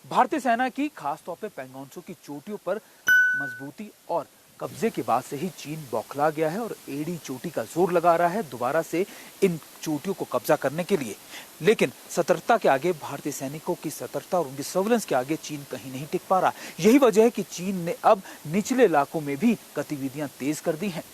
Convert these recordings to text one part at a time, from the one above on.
भारतीय सेना की खासतौर पे पैंगोंगत्सो की चोटियों पर मजबूती और कब्जे के बाद से ही चीन बौखला गया है और एड़ी चोटी का जोर लगा रहा है दोबारा से इन चोटियों को कब्जा करने के लिए। लेकिन सतर्कता के आगे, भारतीय सैनिकों की सतर्कता और उनकी सर्विलेंस के आगे चीन कहीं नहीं टिक पा रहा। यही वजह है कि चीन ने अब निचले इलाकों में भी गतिविधियां तेज कर दी हैं।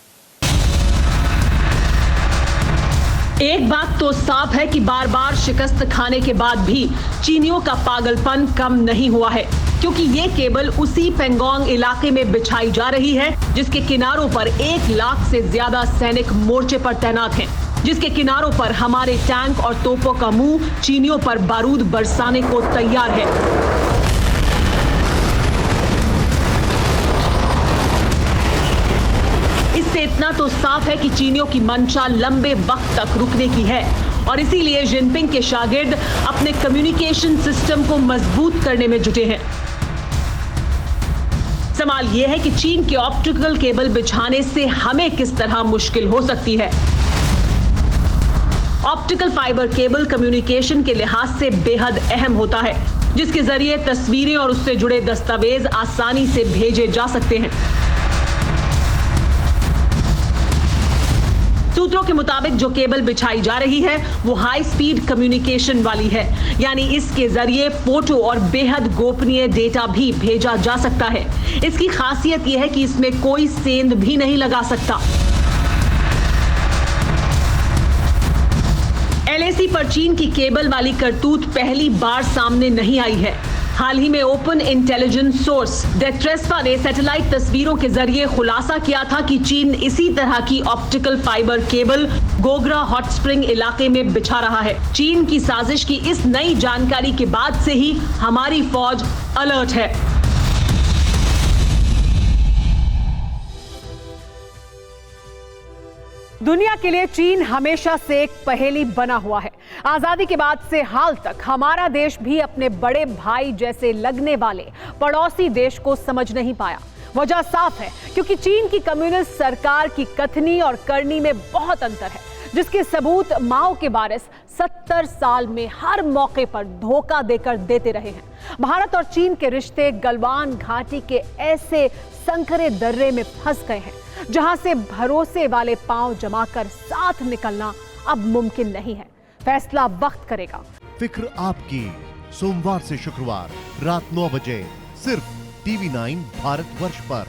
एक बात तो साफ है कि बार बार शिकस्त खाने के बाद भी चीनियों का पागलपन कम नहीं हुआ है, क्योंकि ये केबल उसी पेंगोंग इलाके में बिछाई जा रही है जिसके किनारों पर 1 लाख से ज्यादा सैनिक मोर्चे पर तैनात हैं, जिसके किनारों पर हमारे टैंक और तोपों का मुंह चीनियों पर बारूद बरसाने को तैयार है। इससे इतना तो साफ है कि चीनियों की मंशा लंबे वक्त तक रुकने की है और इसीलिए जिनपिंग के शागिर्द अपने कम्युनिकेशन सिस्टम को मजबूत करने में जुटे हैं। सवाल यह है कि चीन के ऑप्टिकल केबल बिछाने से हमें किस तरह मुश्किल हो सकती है। ऑप्टिकल फाइबर केबल कम्युनिकेशन के लिहाज से बेहद अहम होता है, जिसके जरिए तस्वीरें और उससे जुड़े दस्तावेज आसानी से भेजे जा सकते हैं। सूत्रों के मुताबिक जो केबल बिछाई जा रही है वो हाई स्पीड कम्युनिकेशन वाली है, यानी इसके जरिए फोटो और बेहद गोपनीय डेटा भी भेजा जा सकता है। इसकी खासियत यह है कि इसमें कोई सेंध भी नहीं लगा सकता। एलएसी पर चीन की केबल वाली करतूत पहली बार सामने नहीं आई है। हाल ही में ओपन इंटेलिजेंस सोर्स डेट्रेस्पा ने सैटेलाइट तस्वीरों के जरिए खुलासा किया था कि चीन इसी तरह की optical fibre cable Gogra hot spring इलाके में बिछा रहा है। चीन की साजिश की इस नई जानकारी के बाद से ही हमारी फौज अलर्ट है। दुनिया के लिए चीन हमेशा से एक पहेली बना हुआ है। आजादी के बाद से हाल तक हमारा देश भी अपने बड़े भाई जैसे लगने वाले पड़ोसी देश को समझ नहीं पाया। वजह साफ है, क्योंकि चीन की कम्युनिस्ट सरकार की कथनी और करनी में बहुत अंतर है, जिसके सबूत माओ के वारिस 70 साल में हर मौके पर धोखा देकर देते रहे हैं। भारत और चीन के रिश्ते गलवान घाटी के ऐसे संकरे दर्रे में फंस गए हैं जहां से भरोसे वाले पांव जमाकर साथ निकलना अब मुमकिन नहीं है। फैसला वक्त करेगा। फिक्र आपकी, सोमवार से शुक्रवार रात 9 बजे सिर्फ TV9 भारतवर्ष पर।